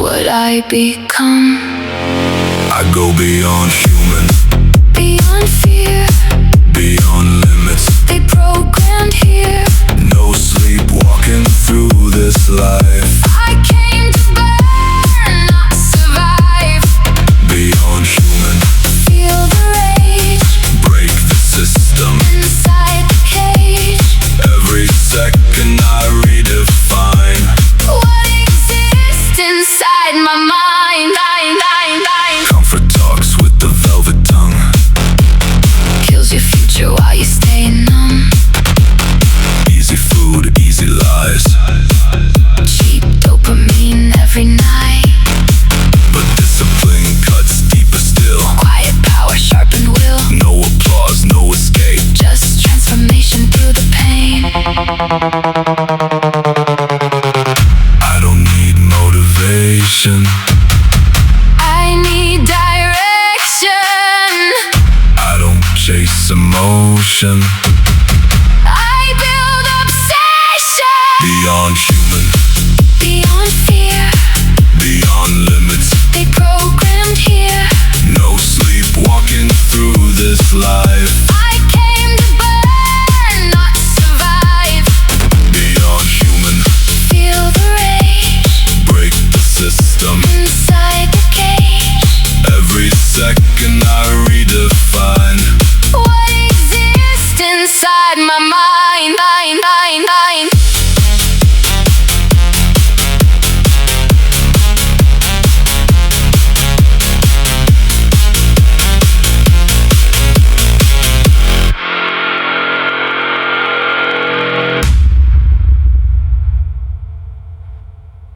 what I become. I go beyond human, Beyond fear, beyond limits. they programmed here. No sleep walking through this life. I came to burn, not survive. Beyond human, Feel the rage break the system. inside the cage. Every second I redefine. What exists inside my mind? Comfort talks with the velvet tongue. Kills your future while you stay numb. Easy food, easy lies. Cheap dopamine every night. But discipline cuts deeper still. Quiet power, sharpened will. No applause, no escape. Just transformation through the pain. I don't need motivation. I need direction. I don't chase emotion. I build obsession. Beyond human, Beyond fear, beyond limits. they programmed here. No sleep walking through this life. I came to burn, not survive. Beyond human, Feel the rage break the system. inside the cage. Every second I redefine. What exists inside my mind?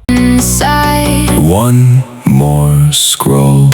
Inside. One more scroll.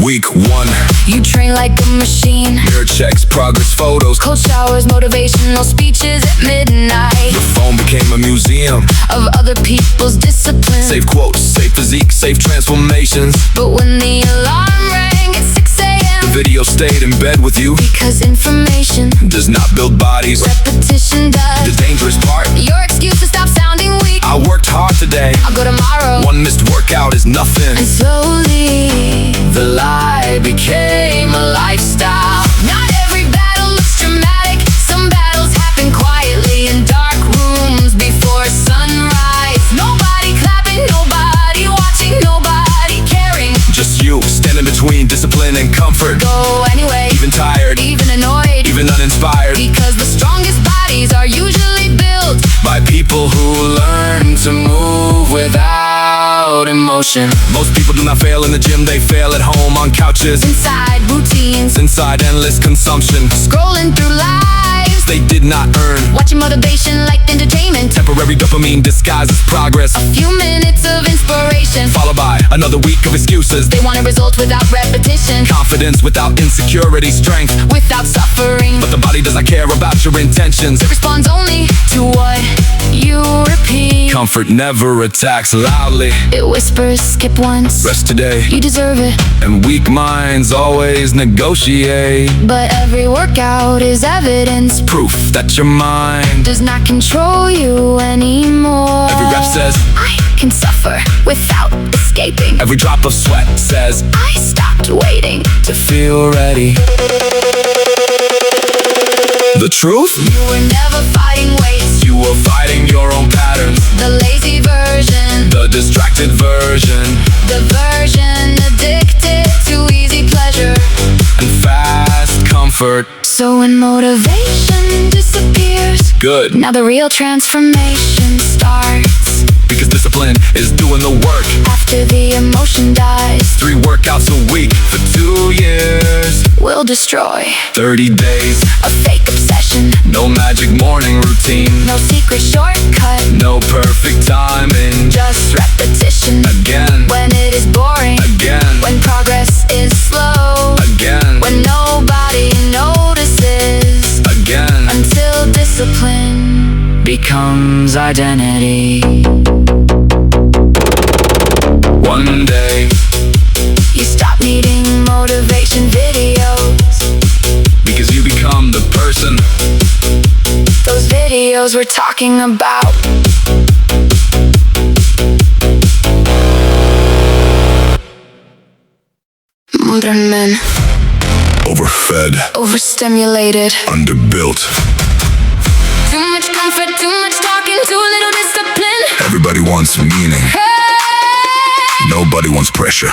Week 1, You train like a machine. mirror checks, progress photos. Cold showers, motivational speeches at midnight. The phone became a museum. Of other people's discipline. Save quotes, save physique, save transformations. But when the alarm rang at 6 The a.m. video stayed in bed with you. Because information, Does not build bodies. repetition The does. dangerous part, Your excuse to stop sounding weak. I worked hard today. I'll go tomorrow. One missed workout is nothing. And slowly, the lie became a lifestyle. Not every battle looks dramatic. Some battles happen quietly in dark rooms before sunrise. Nobody clapping, nobody watching, nobody caring. Just you, standing between discipline and comfort. Go anyway, Even tired, even annoyed. even uninspired. Because the strongest bodies are usually built By people who learn to move without emotion. Most people do not fail in the gym, they fail at home on couches. inside routines. Inside endless consumption. Scrolling through lives. They did not earn. Watching motivation like entertainment. Temporary dopamine disguises progress. Few minutes of inspiration. Followed by another week of excuses. They want a result without repetition. Confidence without insecurity, strength. Without suffering. But the body does not care about your intentions. It responds only to what you repeat. Comfort never attacks loudly. It whispers, skip once. Rest today. You deserve it. And weak minds always negotiate. But every workout is evidence. Proof that your mind. Does not control you anymore. Every rep says, I can suffer without escaping. every drop of sweat says, I stopped waiting. to feel ready. The truth? You were never fighting weights. You were fighting your own patterns. The lazy version. The distracted version. The version addicted to easy pleasure. And fast comfort. So when motivation disappears, Good. now the real transformation starts. Because discipline is doing the work. After the emotion dies, 3 workouts a week for 2 years. we'll destroy 30 days. a fake obsession. No magic morning routine. No secret shortcut, No perfect timing. just repetition. Again. When it is boring, Again. when progress is slow, Again. when nobody notices, Again. until discipline becomes identity. One day. You stop needing motivation videos. Because you become the person. Those videos we're talking about. Modern men, overfed, overstimulated, underbuilt. too much comfort, too much talking, too little discipline. Everybody wants meaning, nobody wants pressure.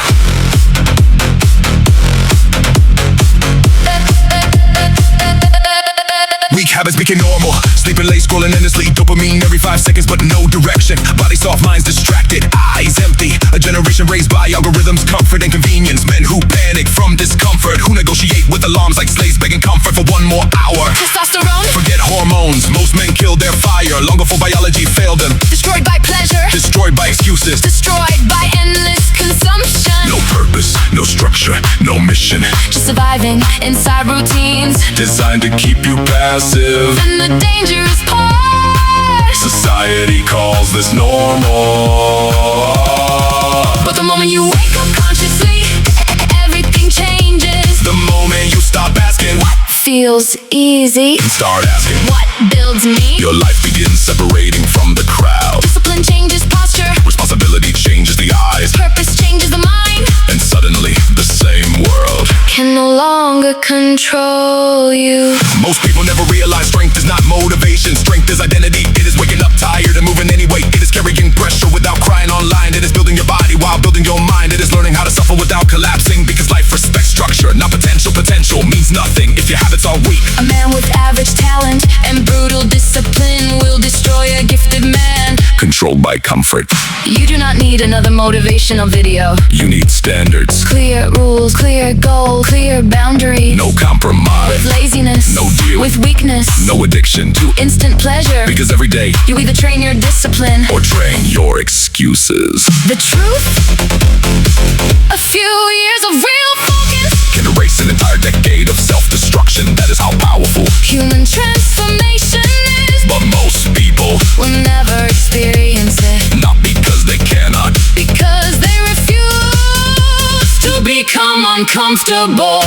Weak habits became normal. Sleeping late, scrolling endlessly. Dopamine every 5 seconds, but no direction. Body soft, minds distracted, eyes empty. A generation raised by algorithms, comfort and convenience. Men who panic from discomfort, who negotiate with alarms like slaves begging comfort for one more hour. Testosterone, Forget hormones, most men killed their fire long before biology failed them. destroyed by pleasure, Destroyed by excuses. destroyed by endless consumption. No purpose, no structure, no mission. Just surviving inside routines, Designed to keep you passive. and the dangerous part. Society calls this normal. But the moment you wake up consciously, everything changes. The moment you stop asking, Feels easy. start asking. What builds me? Your life begins separating from the crowd. Discipline changes posture, Responsibility changes the eyes. purpose changes the mind. And suddenly, the same world. Can no longer control you. Most people never realize strength is not motivation. Strength is identity. It is waking up tired and moving anyway. It is carrying pressure without crying online. It is building your body while building your mind. It is learning how to suffer without collapsing. Because life respects structure, not potential. Potential means nothing if your habits are weak. A man with average talent and brutal discipline will destroy a gifted man. Controlled by comfort. You do not need another motivational video. You need standards. Clear rules, clear goal, clear boundary. No compromise. With laziness, No deal. with weakness, No addiction to. instant pleasure. Because every day, You either train your discipline or train your excuses. the truth. A few years of real focus, Can erase an entire decade of self-destruction. That is how powerful. human transformation is. But most people, Will never experience it not because they cannot. because they refuse to become uncomfortable.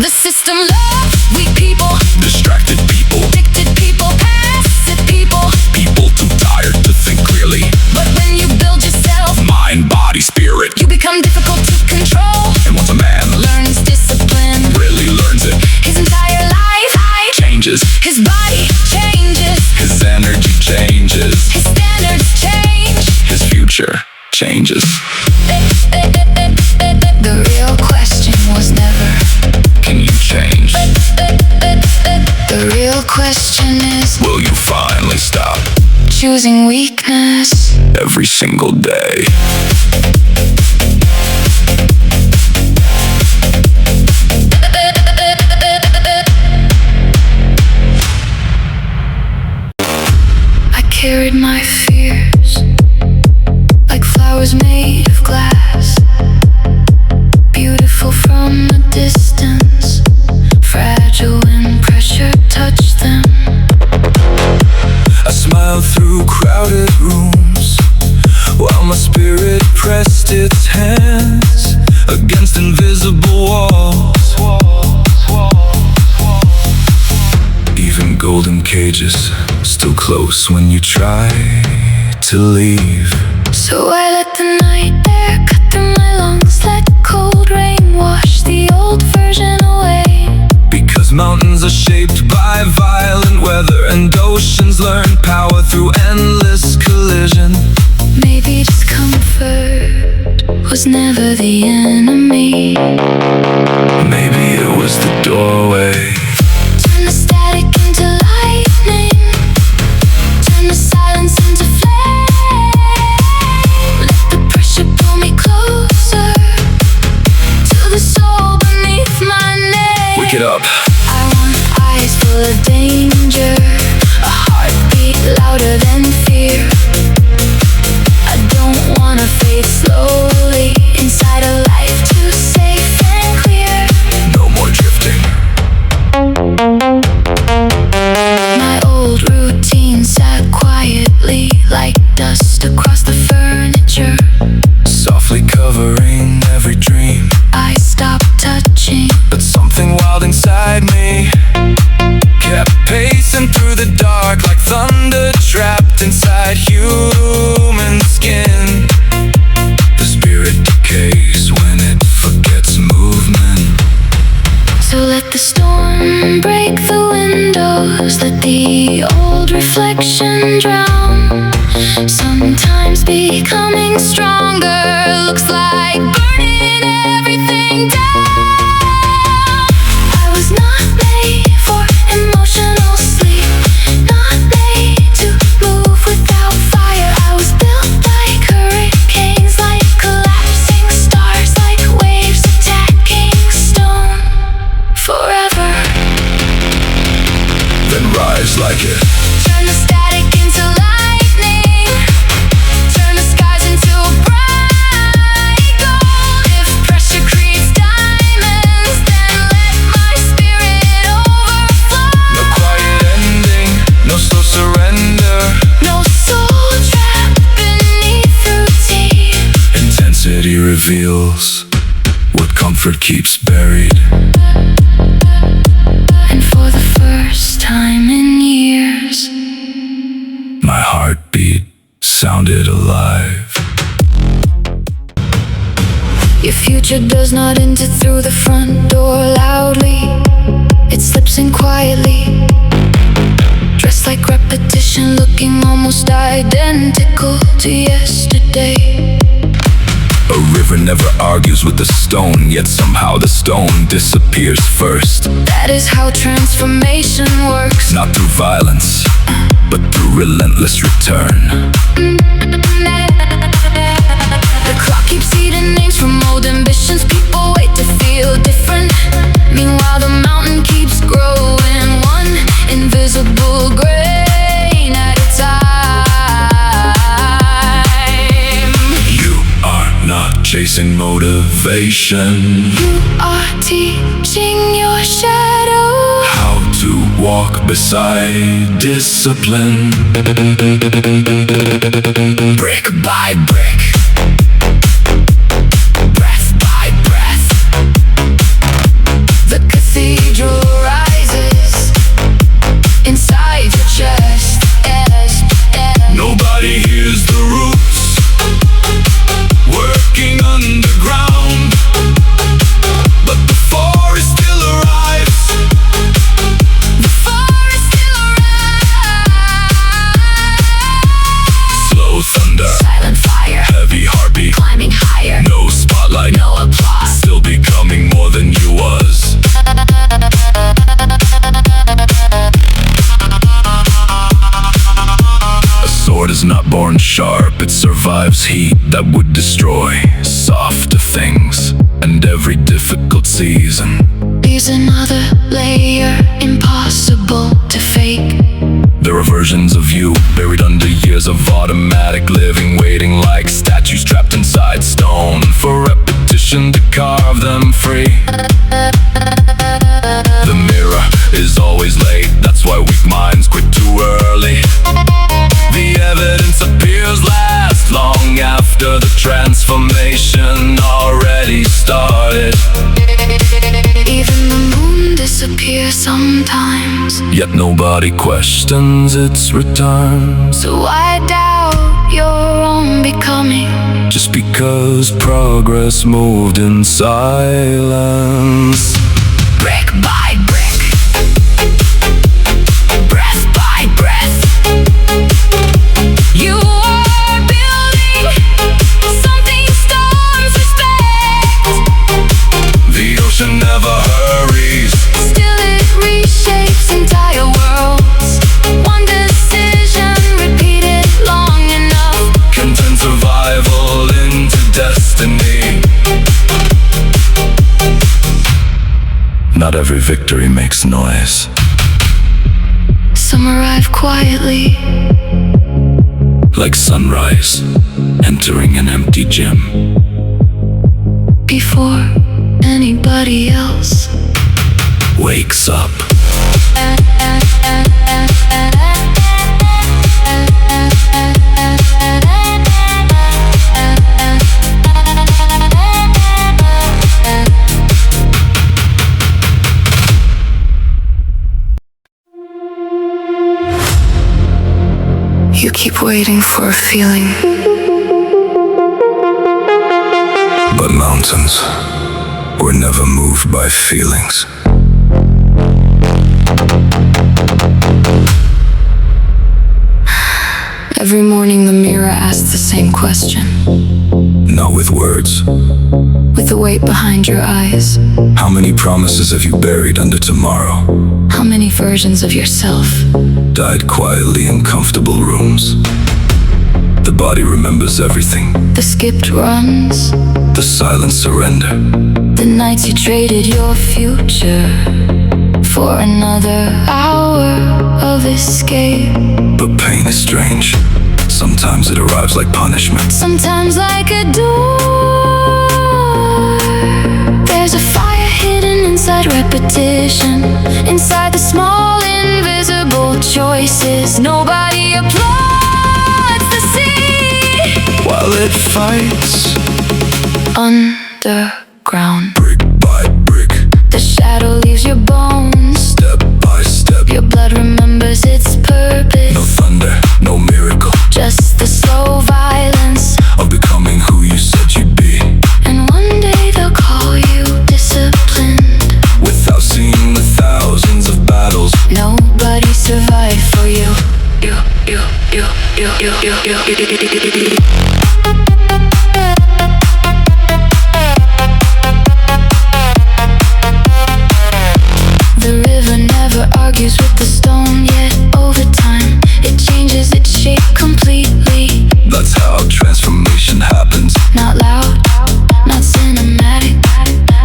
The system loves weak people, Distracted people, addicted people, passive people. people too tired to think clearly. But when you build yourself, Mind, body, spirit. you become difficult to control. And once a man Learns discipline, really learns it, his entire life changes. his body changes, His energy changes. his standards change. His future changes. The real question was never, Can you change? the real question is, Will you finally stop? choosing weakness. Every single day. I carried my fears like flowers made of glass, beautiful from a distance, fragile when pressure touched them. I smiled through crowded rooms while my spirit pressed its hands against invisible walls. Even golden cages still close when you try to leave. So I let the night air cut through my lungs, let cold rain wash the old version away. Because mountains are shaped by violent weather, and oceans learn power through endless collision. Maybe discomfort was never the enemy. Maybe it was the doorway. Turn the static into lightning, turn the silence into flame. Let the pressure pull me closer to the soul beneath my name. Wake it up. I want eyes full of danger, a heartbeat louder than fear. I don't wanna fade slowly inside a life too safe and clear. No more drifting. My old routine sat quietly like dust across the furniture. Softly covering every dream. I stopped touching the old reflection drown. Sometimes becoming stronger looks like burning everything down. I was not made for emotional sleep, not made to move without fire. I was built like hurricanes, like collapsing stars, like waves attacking stone. Forever. Then rise like it. Turn the static into lightning. Turn the skies into bright gold. If pressure creates diamonds, then let my spirit overflow. No quiet ending, no slow surrender. No soul trapped beneath routine. Intensity reveals what comfort keeps buried. And for the first time in years, My heartbeat sounded alive. your future does not enter through the front door loudly. It slips in quietly, dressed like repetition, looking almost identical to yesterday. A river never argues with the stone, yet somehow the stone disappears first. That is how transformation works. Not through violence, but through relentless return. The clock keeps eating names from old ambitions. People wait to feel different. Meanwhile the mountain keeps growing, one invisible grain at a time. You are not chasing motivation, You are teaching your shadow how to walk beside discipline. brick by brick, breath by breath. The cathedral rises inside your chest. Yes, yes. Nobody hears the roots working underground, but the forest still arrives. The forest still arrives. Slow thunder, Silent fire, heavy heartbeat, climbing higher. no spotlight, No applause. still becoming more than you was. A sword is not born sharp, it survives heat that would destroy softer things and every difficult season. Here's another layer, impossible to fake. There are versions of you buried under years of automatic living, waiting like statues trapped inside stone for repetition to carve them free. The mirror is always late, that's why weak minds quit too early. The evidence appears last long after the transformation already started. Even the moon disappears sometimes. Yet nobody questions its return. So why doubt your own becoming? Just because progress moved in silence. Brick by brick, breath by breath. You are building something storms respect. The ocean never hurries. Still it reshapes entire worlds. One decision repeated long enough. Can turn survival into destiny. Not every victory makes noise. Some arrive quietly, Like sunrise entering an empty gym. before anybody else Wakes up. You keep waiting for a feeling, But mountains were never moved by feelings. Every morning the mirror asks the same question, Not with words. with the weight behind your eyes. How many promises have you buried under tomorrow? How many versions of yourself? Died quietly in comfortable rooms. The body remembers everything. The skipped runs, The silent surrender. the nights you traded your future for another hour of escape. But pain is strange. Sometimes it arrives like punishment. Sometimes like a door, there's a fire hidden inside repetition, inside the small invisible choices. Nobody applauds the sea While it fights, underground. brick by brick, The shadow leaves your bones, step by step. your blood remembers its purpose. No thunder, no miracle Just the slow violence. of becoming who you said you'd be. And one day they'll call you disciplined. Without seeing the thousands of battles. Nobody survived for you. The river never argues with the stone, yet over time it changes its shape completely. That's how transformation happens. Not loud, not cinematic,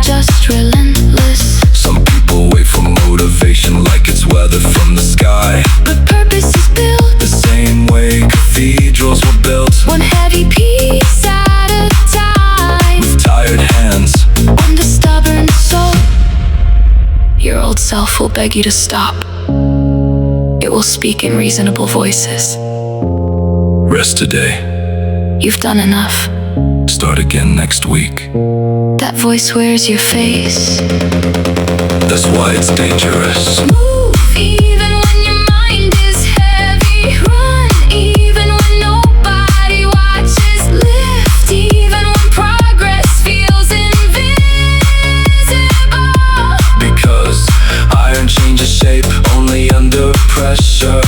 just relentless. Some people wait for motivation like it's weather from the sky. But purpose is built The same way cathedrals were built. one heavy piece at a time. With tired hands. On the stubborn soul, your old self will beg you to stop. It will speak in reasonable voices. Rest today. You've done enough. Start again next week. That voice wears your face. That's why it's dangerous. Move even when your mind is heavy. Run even when nobody watches. Lift even when progress feels invisible. Because iron changes shape only under pressure.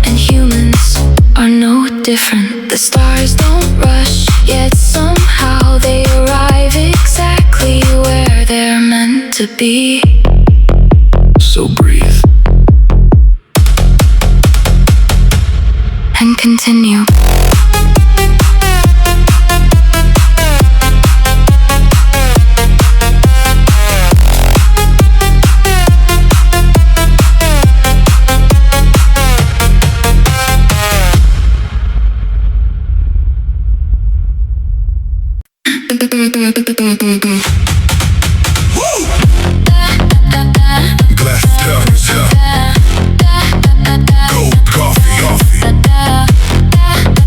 And humans are no different. The stars don't rush, yet somehow they arrive exactly where they're meant to be. So breathe. And continue. Glass towers, Cold coffee.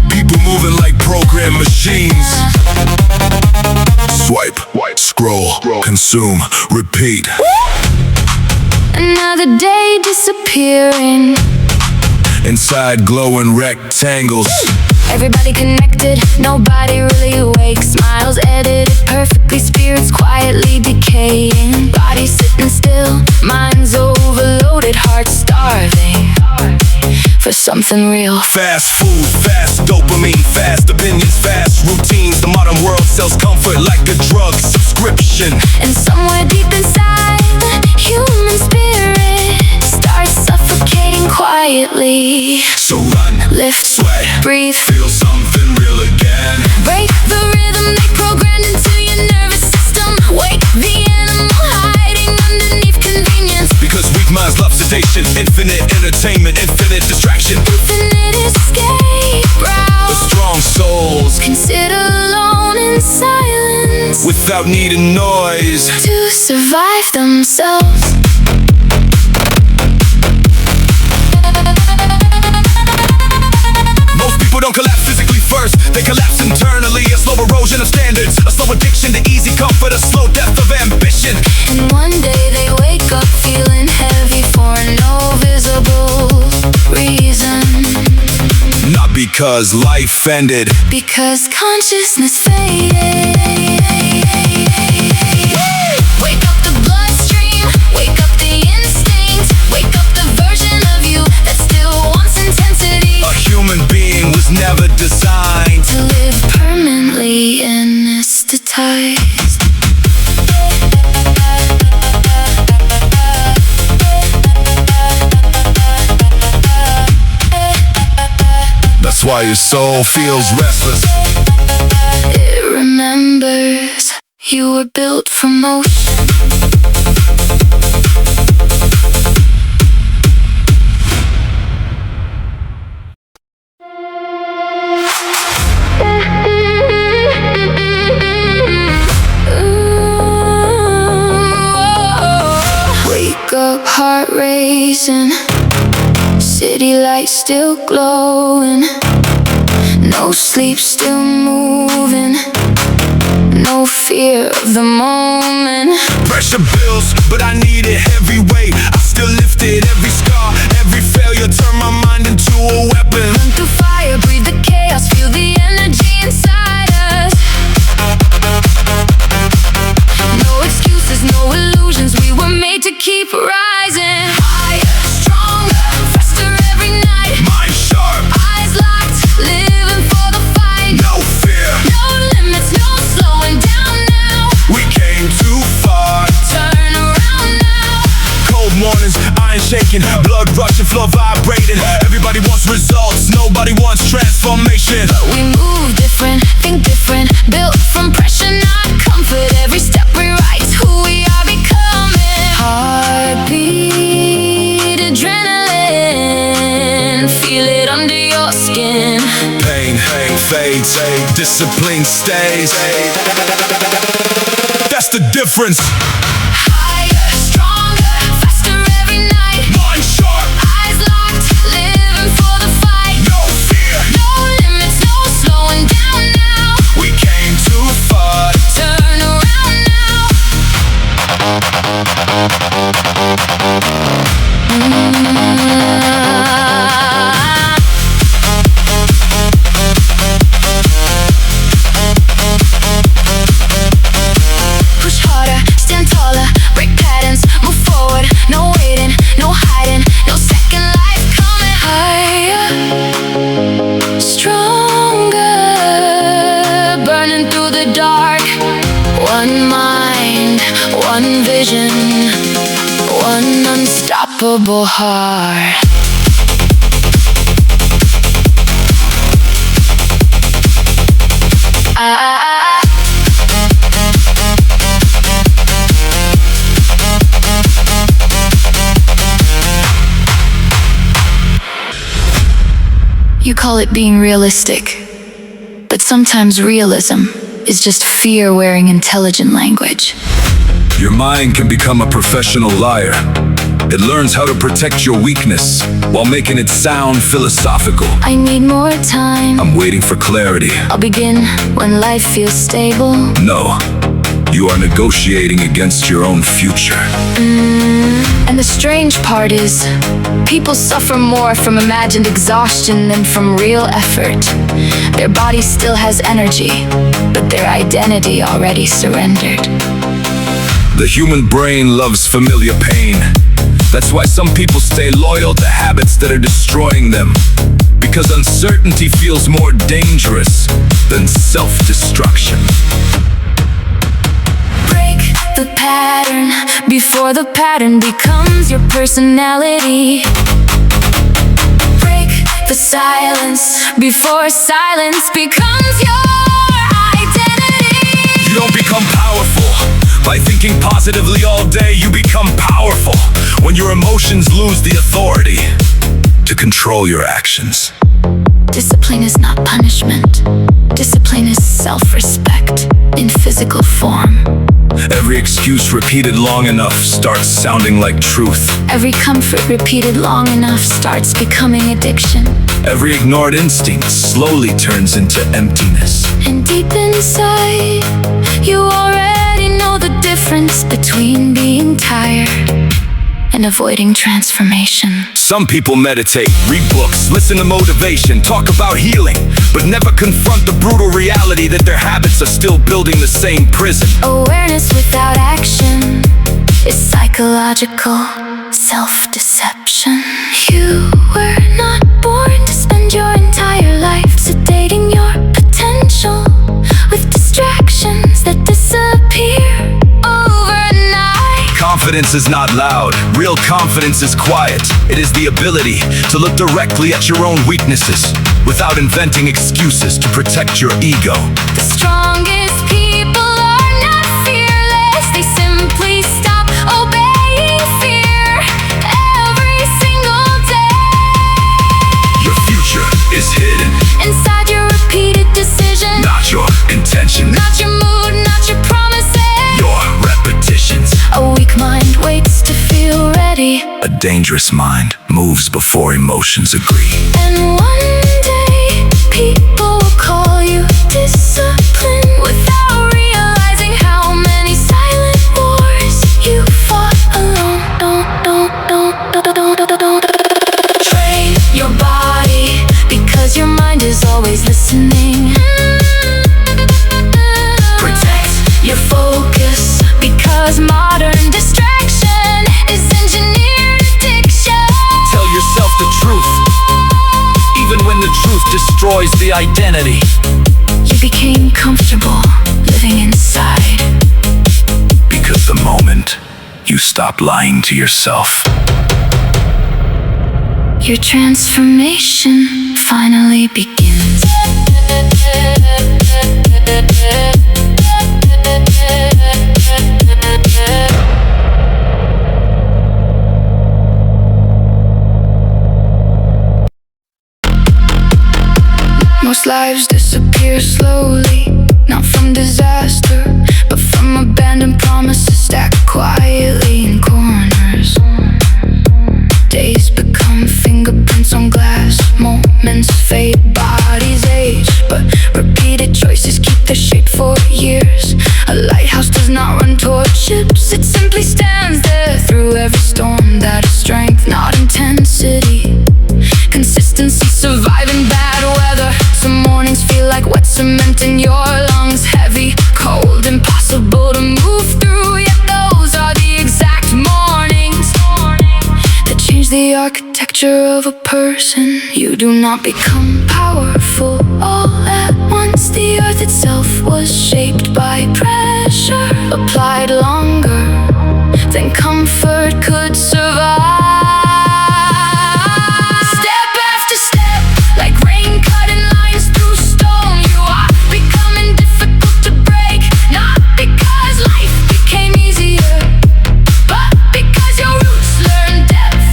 People moving like program machines. Swipe, scroll, consume, repeat. Another day disappearing. Inside glowing rectangles. Everybody connected, nobody really awake. Smiles edited perfectly, spirits quietly decaying. Bodies sitting still, minds overloaded, hearts starving for something real. Fast food, fast dopamine, fast opinions, fast routines. The modern world sells comfort like a drug subscription. And somewhere deep inside, human spirit starts suffocating quietly. So run, Lift, sweat, breathe, feel something real again. break the rhythm they programmed into your nervous system. Wake the animal hiding underneath convenience. Because weak minds love sedation, infinite entertainment, infinite distraction. Infinite escape The route. strong souls, Can sit alone in silence without needing noise. to survive themselves. Most people don't collapse physically first, they collapse internally. A slow erosion of standards, a slow addiction to easy comfort, a slow death of ambition. And one day they wake up feeling heavy for no visible reason. Not because life ended, Because consciousness faded. Wake up the bloodstream, wake up the instinct, wake up the version of you that still wants intensity. a human being hypnotized. That's why your soul feels restless. It remembers you were built for motion. Wake up, heart racing, city lights still glowing, no sleep, still moving, no fear of the moment. Pressure builds, but I need it heavy weight. I still lift it, every scar, every failure, turn my mind into a weapon. Run through fire, breathe the chaos, feel the energy inside us. No excuses, no illusions, we were made to keep rising. Higher, stronger, faster every night. Mind sharp, Eyes locked, living for the fight. no fear, No limits, no slowing down now. we came too far. Turn around now. Cold mornings, iron shaking, blood rushing, floor vibrating. Everybody wants results, nobody wants transformation. We move different, think different, built from pressure, not comfort. Every step rewrites who we are becoming. Heartbeat, adrenaline, feel it under your skin. Pain fades, discipline stays. That's the difference. Higher, stronger, faster every night. Mind sharp, Eyes locked, living for the fight. no fear, No limits, no slowing down now. we came too far. Turn around now. Push harder, stand taller, break patterns, move forward. No waiting, no hiding, no second life coming. Higher, stronger, burning through the dark. One mind, one vision, one unstoppable heart. You call it being realistic, but sometimes realism is just fear wearing intelligent language. Your mind can become a professional liar. It learns how to protect your weakness while making it sound philosophical. I need more time. I'm waiting for clarity. I'll begin when life feels stable. No, you are negotiating against your own future. And the strange part is, people suffer more from imagined exhaustion than from real effort. Their body still has energy, but their identity already surrendered. The human brain loves familiar pain. That's why some people stay loyal to habits that are destroying them. Because uncertainty feels more dangerous than self-destruction. Break the pattern before the pattern becomes your personality. Break the silence before silence becomes your identity. You don't become powerful by thinking positively all day. You become powerful when your emotions lose the authority to control your actions. Discipline is not punishment. Discipline is self-respect in physical form. Every excuse repeated long enough starts sounding like truth. Every comfort repeated long enough starts becoming addiction. Every ignored instinct slowly turns into emptiness. And deep inside, you already know the difference between being tired and avoiding transformation. Some people meditate, read books, listen to motivation, talk about healing, but never confront the brutal reality that their habits are still building the same prison. Awareness without action is psychological self-deception. You were not born to spend your entire life sedating your potential with distractions. habits that disappear overnight. Confidence is not loud. Real confidence is quiet. It is the ability to look directly at your own weaknesses without inventing excuses to protect your ego. The strongest people are not fearless. They simply stop obeying fear every single day. Your future is hidden Inside your repeated decision, not your intention, not your mood, not your promises. your repetitions. A weak mind waits to feel ready, A dangerous mind moves before emotions agree. and one day people will call you discipline without realizing how many silent wars you fought alone. Train your body because your mind is always listening. Protect your focus because modern distraction is engineered addiction. Tell yourself the truth, even when the truth destroys the identity. You became comfortable living inside. Because the moment you stop lying to yourself, Your transformation finally begins. Most lives disappear slowly, not from disaster, but from abandoned promises stacked quietly in corners. Days become fingerprints on glass, moments fade, bodies age, but repeated choices keep their shape for years. A lighthouse does not run toward ships, it simply stands there through every storm. That is strength, not intensity. Consistency, surviving bad weather. Some mornings feel like wet cement in your lungs, heavy, cold, impossible to move through. Yet those are the exact mornings that change the architecture of a person. You do not become powerful all at once. The earth itself was shaped by pressure, applied longer than comfort could survive. Step after step, like rain cutting lines through stone. You are becoming difficult to break, not because life became easier, but because your roots learned depth.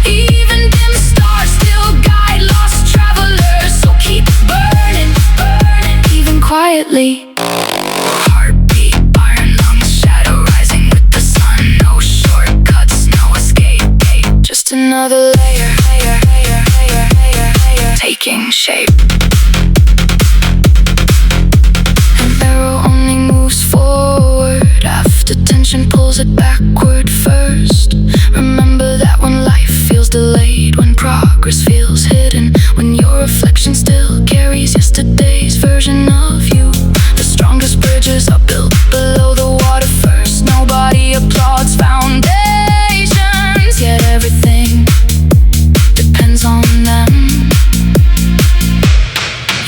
Even dim stars still guide lost travelers. So keep burning, burning, even quietly. Heartbeat, iron lungs, shadow rising with the sun. No shortcuts, no escape. Just another layer, taking shape. An arrow only moves forward after tension pulls it backward first. Remember that when life feels delayed, when progress feels hidden, when your reflection still carries yesterday's version of you. The strongest bridges are built below the water first. Nobody applauds foundations, yet everything depends on them.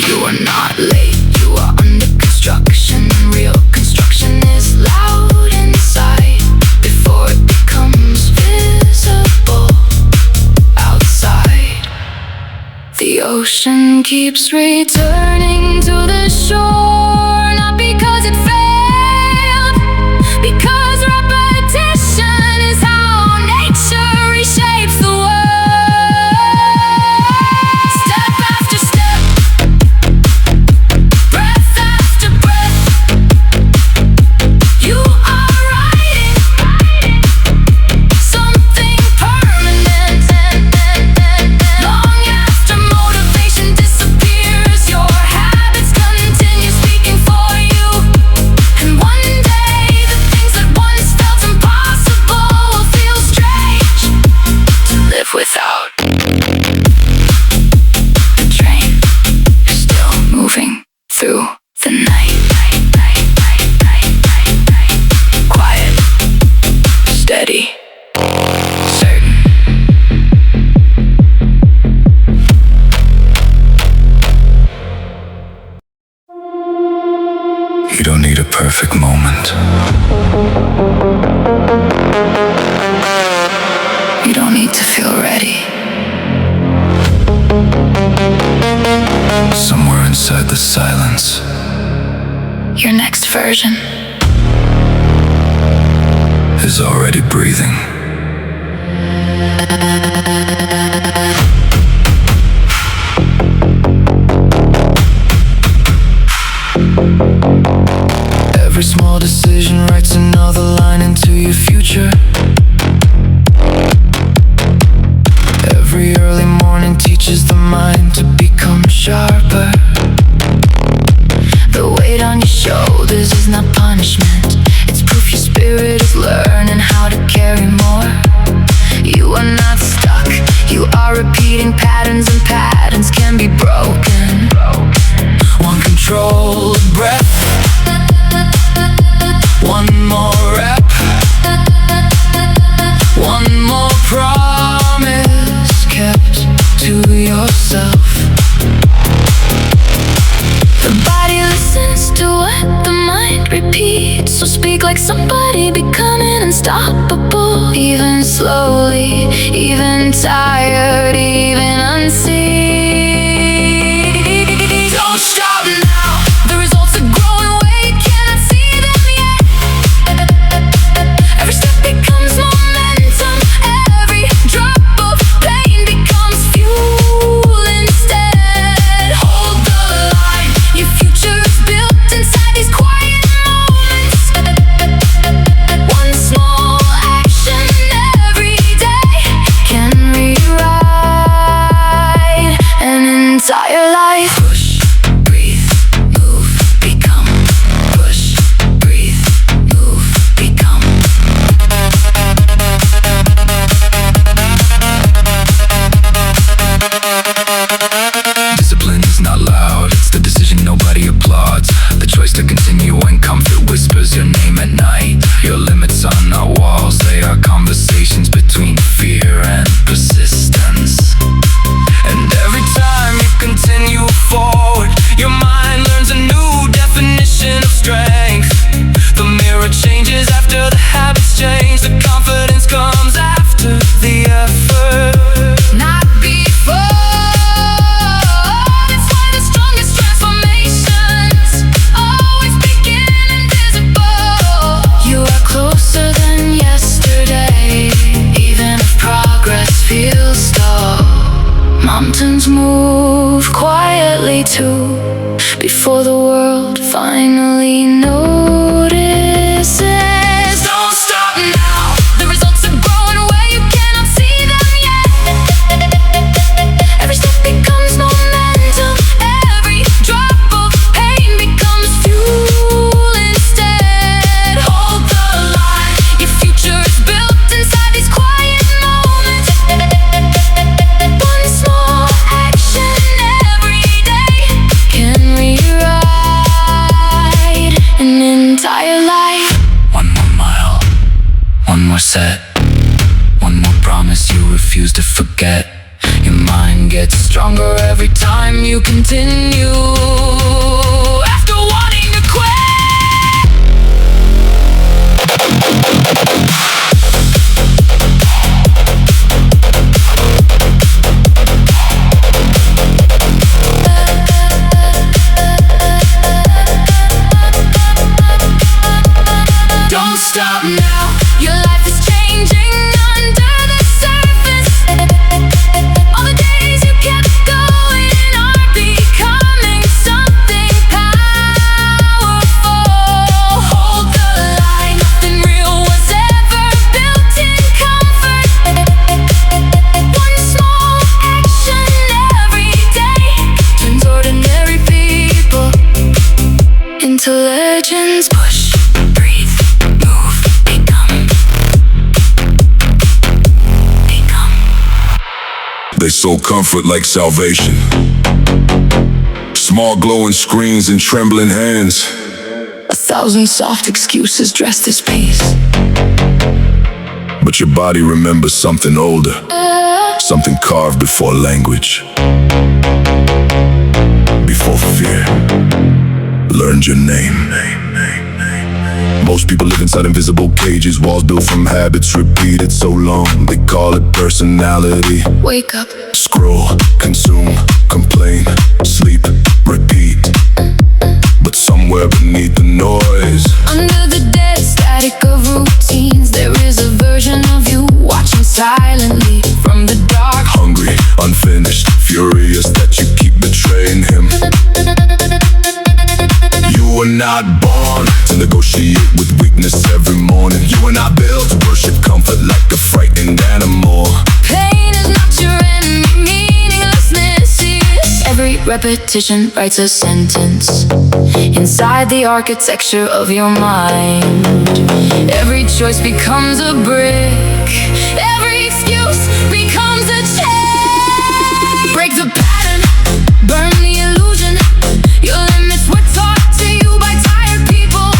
You are not late, you are under construction. Real construction is loud inside before it becomes visible outside. The ocean keeps returning to the shore, not because it failed, because repetition is how nature reshapes the world. Step after step, breath after breath, you are writing something permanent. Long after motivation disappears, your habits continuously You don't need a perfect moment. You don't need to feel ready. Somewhere inside the silence, Your next version is already breathing. Every small decision writes another line into your future. Every early morning teaches the mind to become sharper. The weight on your shoulders is not punishment. It's proof your spirit is learning how to carry more. You are not stuck. You are repeating patterns, and patterns can be broken. One controlled breath, one more rep, one more promise kept to yourself. The body listens to what the mind repeats. So speak like somebody becoming unstoppable. Even slowly, even tired, even unseen. Don't stop now. The results are growing where you cannot see them yet. Every step becomes momentum. Every drop of pain becomes fuel instead. Hold the line. Your future is built inside these quiet moments. One small action every day can rewrite an entire life. Push, breathe, move, become. Push, breathe, move, become. Discipline is not loud, it's the decision nobody applauds. The choice to continue when comfort whispers your name at night. Your limits are not walls, they are conversations between fear and persistence. And every time you continue forward, your mind learns a new definition of strength. The mirror changes after the habits change. The confidence comes after the effort. Not before. That's why the strongest transformations always begin invisible. You are closer than yesterday, even if progress feels slow. Mountains move quietly too, before the world finally notices. Don't stop now. The results are growing where you cannot see them yet. Every step becomes momentum. Every drop of pain becomes fuel instead. Hold the line. Your future is built inside these quiet moments. One small action every day can rewrite an entire life. One more mile, one more set, one more promise you refuse to forget. Your mind gets stronger every time you continue. After wanting to quit. Don't stop now. Your life is changing under the surface. All the days you kept going are becoming something powerful. Hold the line. Nothing real was ever built in comfort. One small action every day turns ordinary people into legends. Push, breathe, move, become. Become. They sold comfort like salvation. Small glowing screens and trembling hands. 1,000 soft excuses dressed as peace. But your body remembers something older. Something carved before language. Before fear. learned your name. Most people live inside invisible cages, walls built from habits repeated so long. They call it personality. Wake up, Scroll, consume, complain, sleep, repeat. But somewhere beneath the noise, under the dead static of routines, there is a version of you watching silently from the dark. hungry, unfinished, furious that you keep betraying him. You were not born to negotiate with weakness every morning. You were not built to worship comfort like a frightened animal. Pain is not your enemy, meaninglessness is. Every repetition writes a sentence inside the architecture of your mind. Every choice becomes a brick, every excuse becomes a chain. Break the pattern, burn the illusion. Your limits were taught to you by tired people.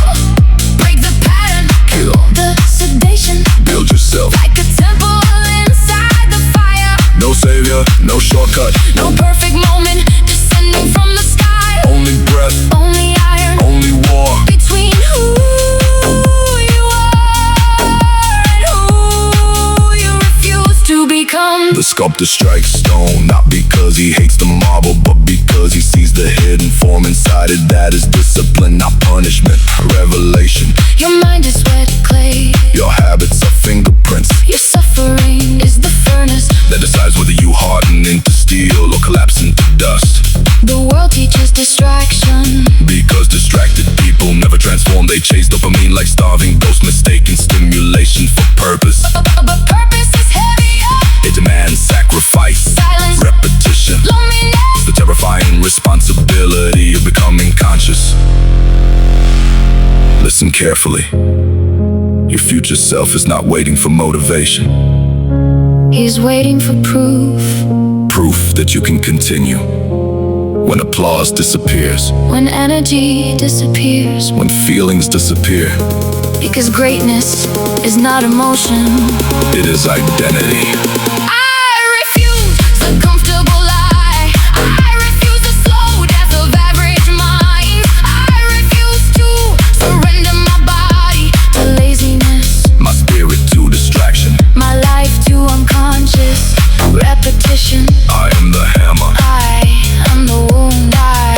Break the pattern, Kill, the sedation, build yourself. like a temple inside the fire. No savior, no shortcut, No perfect moment descending from the sky. only breath, Only iron only war. between who you are and who you refuse to become. The sculptor strikes stone, not because he hates the marble, but because he sees the hidden form inside it. That is discipline, not punishment. Revelation, Your mind is wet clay. your habits are fingerprints Your suffering is the furnace. that decides whether you harden into steel or collapse into dust. The world teaches distraction. Because distracted people never transform. They chase dopamine like starving ghosts, mistaking stimulation for purpose. But purpose is heavier. It demands sacrifice, Silence, repetition, loneliness. the terrifying responsibility of becoming conscious. Listen carefully. Your future self is not waiting for motivation. He's waiting for proof. Proof that you can continue. When applause disappears, When energy disappears. when feelings disappear, Because greatness is not emotion. it is identity. I refuse the comfortable lie. I refuse the slow death of average mind. I refuse to surrender my body to laziness, My spirit to distraction. my life to unconscious repetition. I am the hammer. I am the wound. I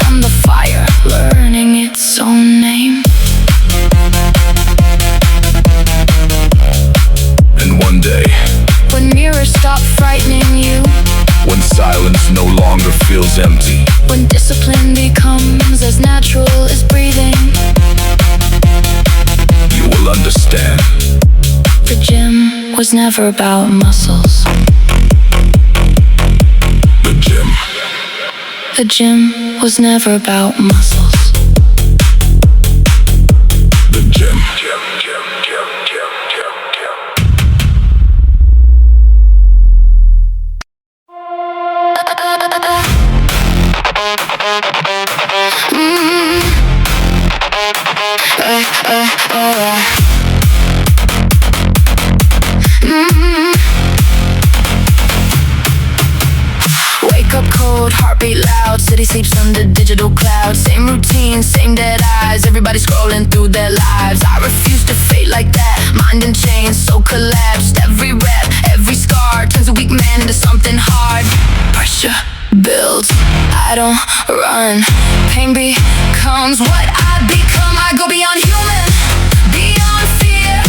am the fire, learning its own name. And one day, When mirrors stop frightening you, when silence no longer feels empty, when discipline becomes as natural as breathing, you will understand. the gym was never about muscles. The gym, The gym was never about muscles. the gym. Wake up cold, heartbeat loud. City sleeps under digital clouds. Same routine, same dead eyes. Everybody scrolling through their lives. I refuse to fade like that. Mind in chains, so collapsed. Every rep, every scar turns a weak man into something hard. Pressure builds, I don't run. Pain becomes what I become. I go beyond human, beyond fear,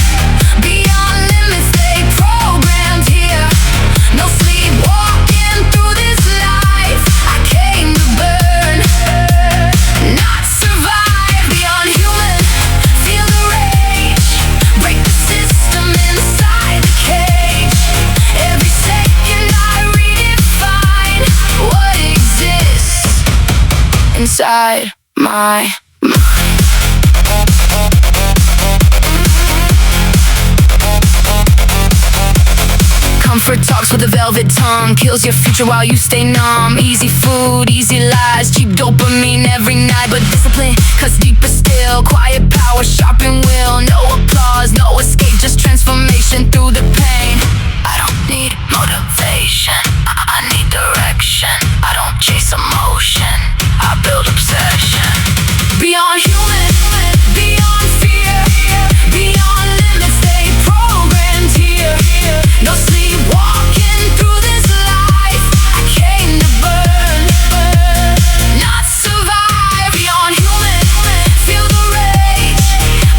beyond limits they programmed here. No sleep walking through this life. I came to burn, not survive. Beyond human, feel the rage. Break the system inside the cage. Every second I redefine what exists inside my comfort talks with a velvet tongue. Kills your future while you stay numb. Easy food, easy lies, cheap dopamine every night. But discipline cuts deeper still. Quiet power, sharpen will. No applause, no escape, just transformation through the pain. I don't need motivation, I need direction. I don't chase emotion, I build obsession. Beyond human, beyond fear, beyond limits they programmed here. No sleepwalking through this life. I came to burn, not survive. Beyond human, feel the rage,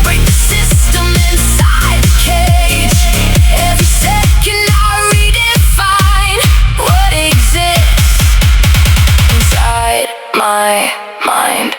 break the system inside the cage. Every second I redefine what exists inside my mind.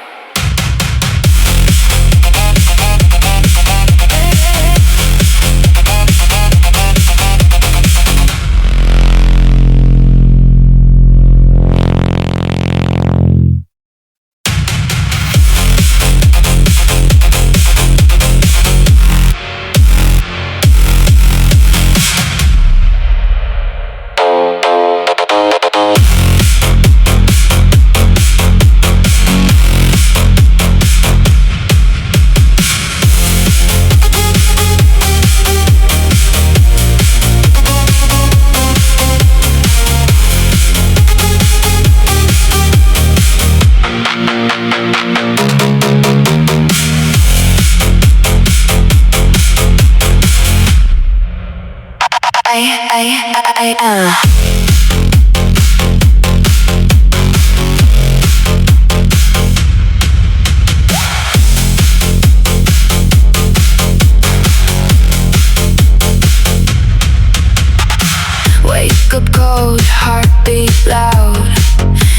Wake up cold, heartbeat loud.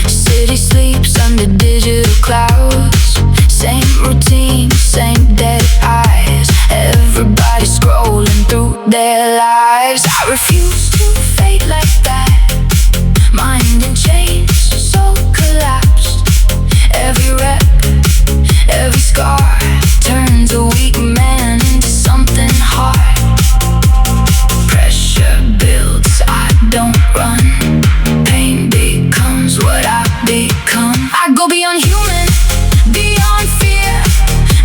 City sleeps under digital clouds. Same routine, same dead eyes. Everybody scrolling through their lives. I refuse to fade like that. Mind in chains, soul collapsed. Every rep, every scar turns a weak man into something hard. Pressure builds, I don't run. Pain becomes what I become. I go beyond human, beyond fear,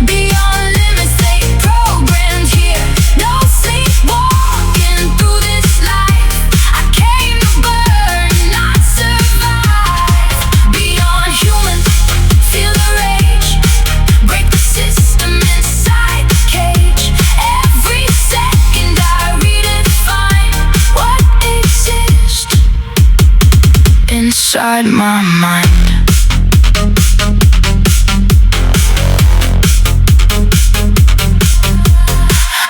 beyond limits they programmed here. No sleepwalking through this life. I came to burn, not survive. Beyond human, feel the rage, break the system inside the cage. Every second I redefine what exists inside my mind.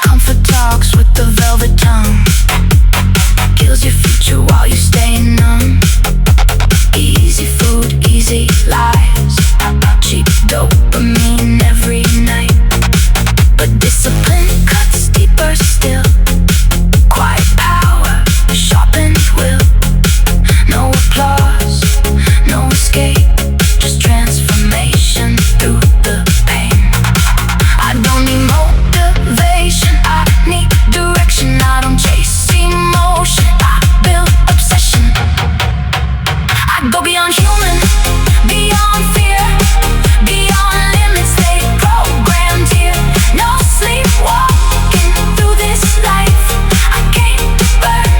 Comfort talks with the velvet tongue, kills your future while you stay numb. Easy food, easy lies, cheap dopamine every night. But discipline cuts deeper still. Quiet power, sharpened will. No applause, no escape, just transformation through the pain. I don't need motivation, I need direction. I don't chase emotion, I build obsession. I go beyond human, beyond fear, beyond limits they programmed here. No sleepwalking through this life. I came to burn,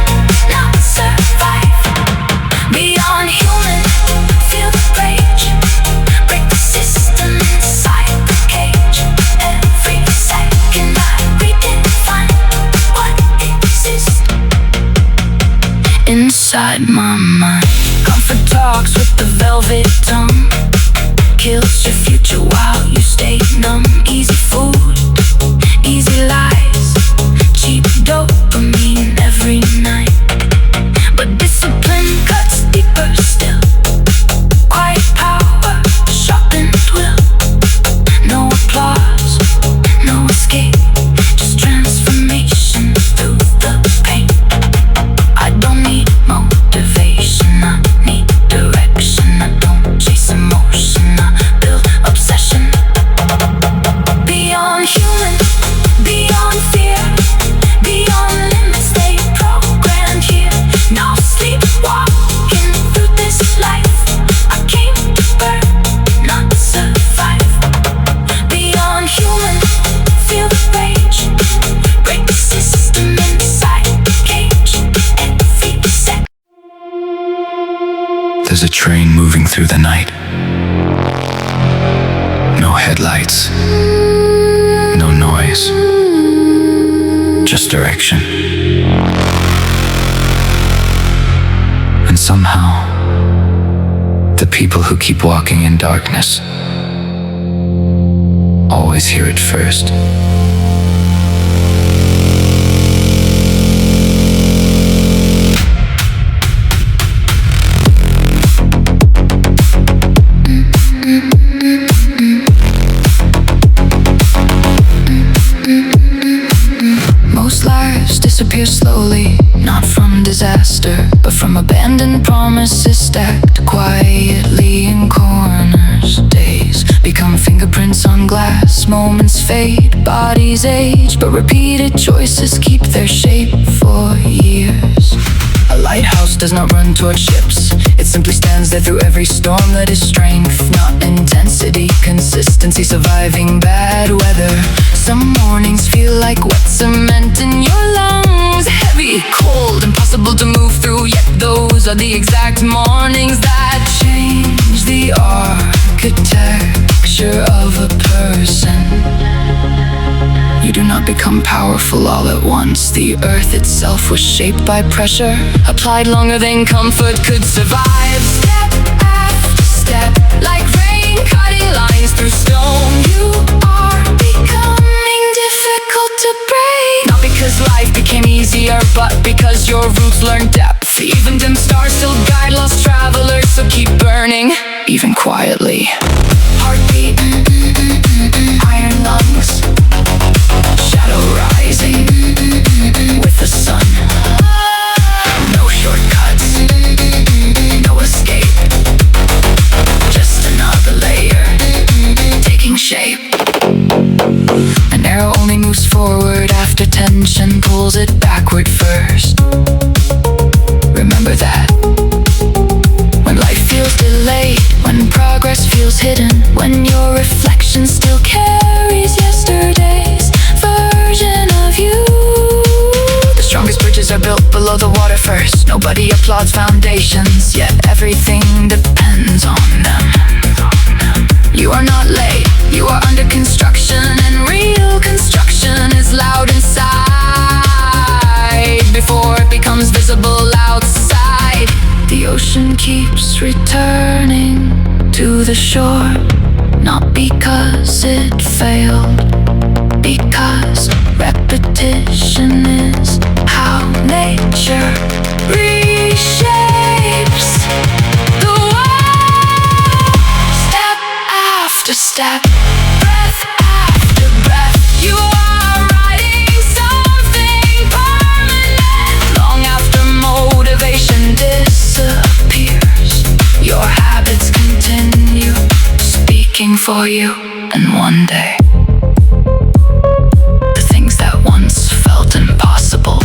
not survive. Beyond human, feel the rage, break the system inside the cage. Every second I redefine what exists inside my mind. Comfort talks with the velvet tongue, kills your future while you stay numb. Easy food, easy lies, cheap dopamine every night. But discipline cuts deeper still. Quiet power, sharpened will. No applause, no escape, just transformation through the pain. I don't need motivation, I need direction. I don't chase emotion, I build obsession. Beyond human, beyond fear, beyond limits they programmed here. No sleepwalking through this life. I came to burn, not survive. Beyond human, feel the rage, break the system inside the cage. Every second. There's a train moving through the night. No head headlights. No noise. Just direction. And somehow, the people who keep walking in darkness always hear it first. Most lives disappear slowly, not from disaster, but from abandoned promises stacked quietly in corners. Days become fingerprints on glass, moments fade, bodies age, but repeated choices keep their shape for years. A lighthouse does not run toward ships, it simply stands there through every storm. That is strength, not intensity, consistency, surviving bad weather. Some mornings feel like wet cement in your lungs, heavy, cold, impossible to move through. Yet those are the exact mornings that change the architecture of a person. You do not become powerful all at once. The earth itself was shaped by pressure, applied longer than comfort could survive. Step after step, like rain cutting lines through stone. You are becoming difficult to break, not because life became easier, but because your roots learned depth. Even dim stars still guide lost travelers, so keep burning, even quietly. Heartbeat, iron lungs, shadow rising with the sun. No shortcuts, no escape, just another layer taking shape. An arrow only moves forward after tension pulls it backward first. Remember that. When life feels delayed, when progress feels hidden, when your reflection still carries yesterday's version of you. The strongest bridges are built below the water first. Nobody applauds foundations, yet everything depends on them. You are not late, you are under construction, and real construction is loud inside before it becomes visible outside. The ocean keeps returning to the shore, not because it failed, because repetition is how nature reshapes the world. Step after step, breath after breath, you are writing something permanent. Long after motivation disappears, your habits continue speaking for you. And one day, the things that once felt impossible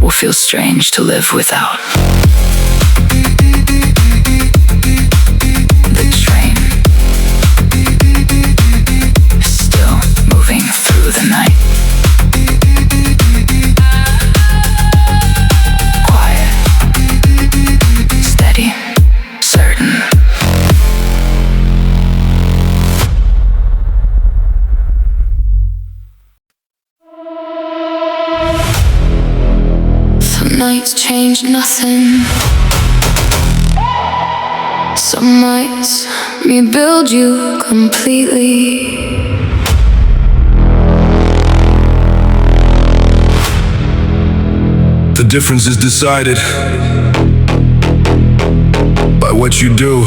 will feel strange to live without. The train is still moving through the night. Quiet, steady, certain. Some nights change nothing. Some nights rebuild you completely. The difference is decided by what you do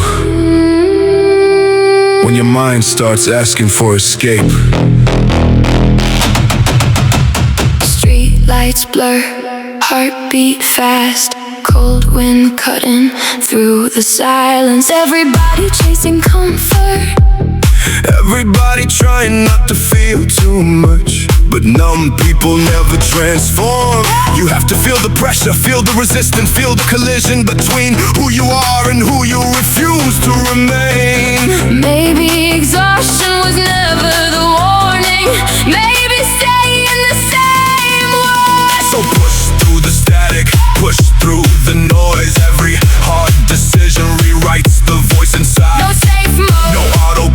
when your mind starts asking for escape. Street lights blur, heartbeat fast, cold wind cutting through the silence. Everybody chasing comfort, Everybody trying not to feel too much, but numb people never transform. You have to feel the pressure, feel the resistance, feel the collision between who you are and who you refuse to remain. maybe exhaustion was never the warning. Maybe stay in the same world. So push through the static, push through the noise. Every hard decision rewrites the voice inside. No safe mode, No auto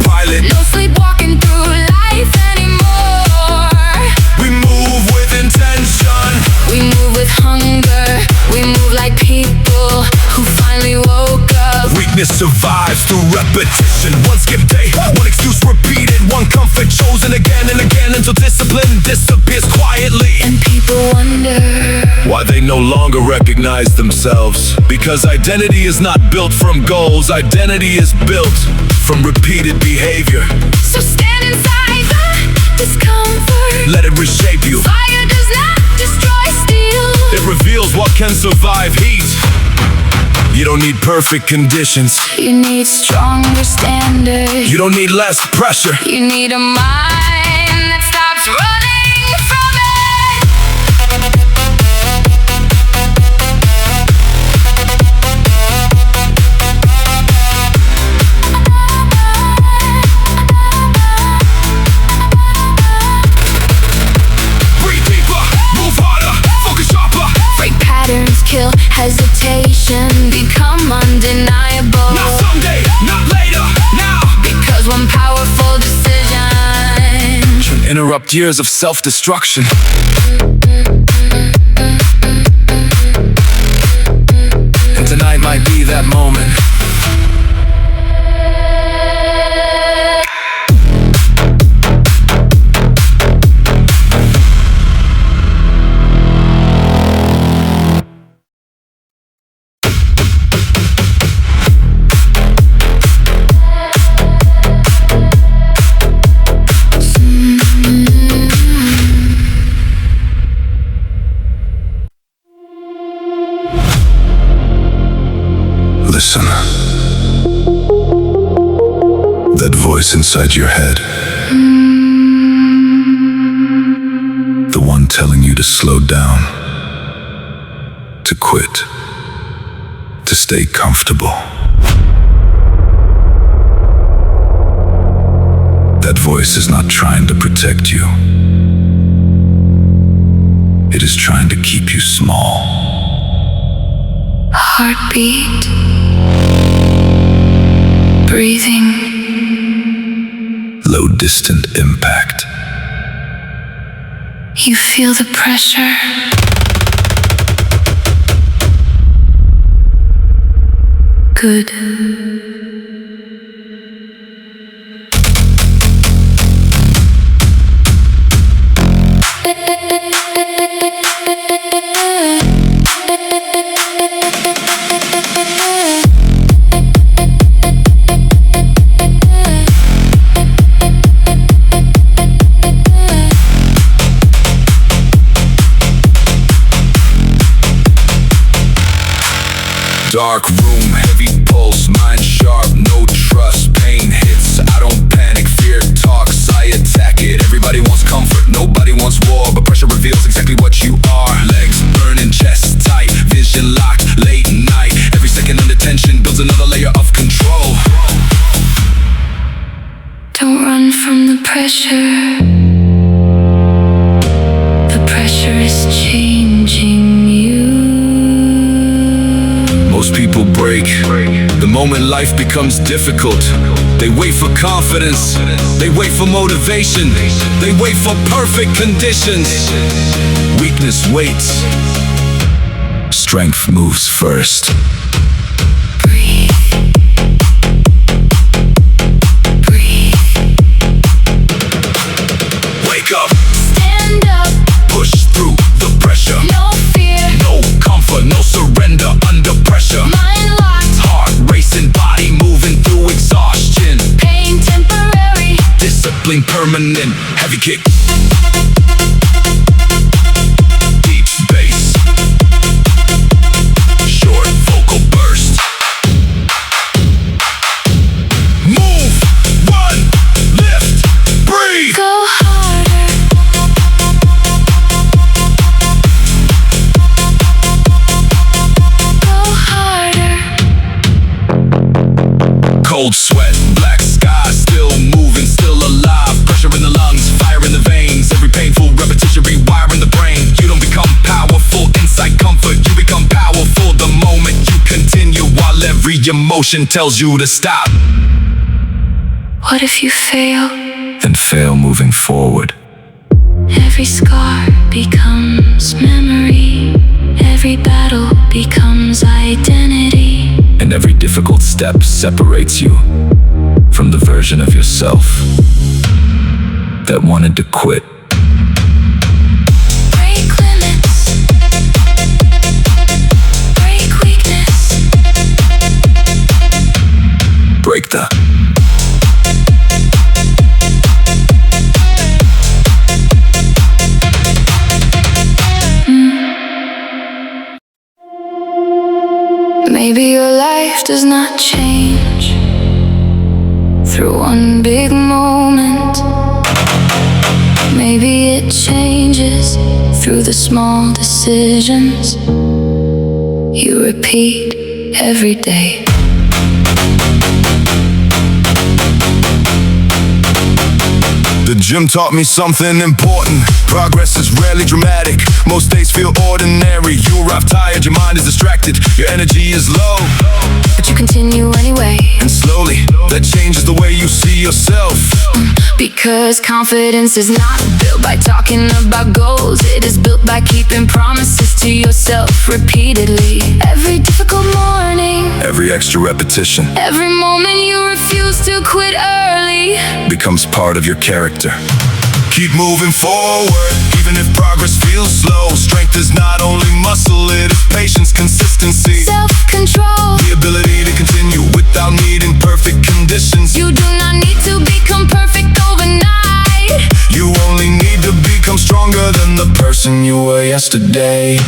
repetition. One skip day, one excuse repeated, one comfort chosen again and again until discipline disappears quietly. And people wonder Why they no longer recognize themselves. Because identity is not built from goals, identity is built from repeated behavior. So stand inside the discomfort. Let it reshape you. Fire does not destroy steel. It reveals what can survive heat. You don't need perfect conditions. You need stronger standards. You don't need less pressure. You need a mind that stops running from Breathe deeper, move harder, focus sharper. Break patterns, kill hesitation, become undeniable. Not someday, not later, now. Because one powerful decision Interrupt years of self-destruction. And tonight might be that moment. Listen. That voice inside your head. The one telling you to slow down, to quit, to stay comfortable. That voice is not trying to protect you. It is trying to keep you small. heartbeat, breathing, low distant impact. you feel the pressure. Good. Dark room, heavy pulse, mind sharp, no trust, pain hits, I don't panic, fear talks, I attack it. Everybody wants comfort, nobody wants war, but pressure reveals exactly what you are. Legs burning, chest tight, vision locked, late night, every second under tension builds another layer of control. Don't run from the pressure. The pressure is changing you. Most people break the moment life becomes difficult. They wait for confidence, they wait for motivation, they wait for perfect conditions. Weakness waits, strength moves first. Breathe. Breathe. Wake up, Stand up. push through the pressure. No fear. No comfort, no surrender under pressure. Mind locked. Heart racing, body moving through exhaustion. Pain temporary. Discipline permanent, heavy kick. Deep bass. Short vocal burst. Move, run, lift, breathe. Go harder. Go harder. Cold sweat, black sky, still moving, still alive. Pressure in the lungs, fire in the veins. Every painful repetition rewiring the brain. You don't become powerful inside comfort. You become powerful the moment you continue, while every emotion tells you to stop. What if you fail? Then fail moving forward. Every scar becomes memory. Every battle becomes identity. And every difficult step separates you from the version of yourself that wanted to quit. Break limits, break weakness, Break the maybe your life does not change through one big moment. Maybe it changes through the small decisions you repeat every day. The gym taught me something important. Progress is rarely dramatic. Most days feel ordinary. You arrive tired, your mind is distracted, your energy is low. But you continue anyway, And slowly, that changes the way you see yourself. because confidence is not built by talking about goals. It is built by keeping promises to yourself repeatedly. Every difficult morning, Every extra repetition every moment you refuse to quit early. becomes part of your character. Keep moving forward, even if progress feels slow. Strength is not only muscle, it is patience, consistency. Self-control, The ability to continue without needing perfect conditions. you do not need to become perfect overnight. You only need to become stronger than the person you were yesterday.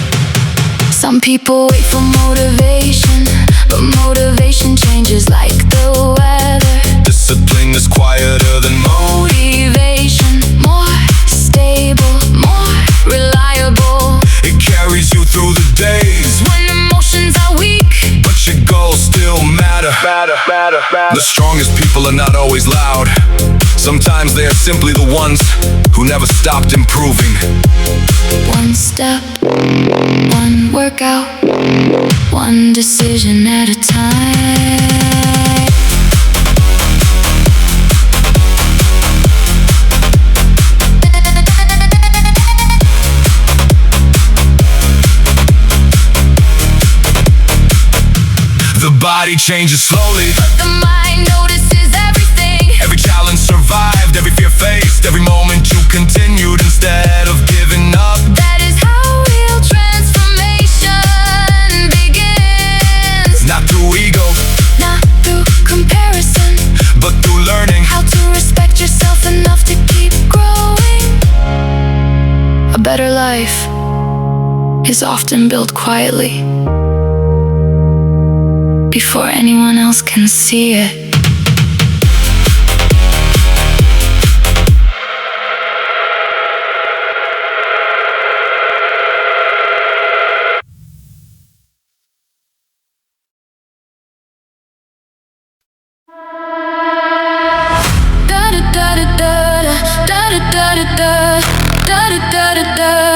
Some people wait for motivation, but motivation changes like the weather. Discipline is quieter than Motivation, more stable, more reliable. it carries you through the days, When emotions are weak, but your goals still matter. The strongest people are not always loud. Sometimes they are simply the ones who never stopped improving. one step, one workout, one decision at a time. The body changes slowly. The mind notices everything. Every challenge survived, every fear faced, every moment you continued instead of giving up. That is how real transformation begins. Not through ego, Not through comparison, but through learning. how to respect yourself enough to keep growing. A better life is often built quietly, before anyone else can see it. Da da da da da da da da da da da da da.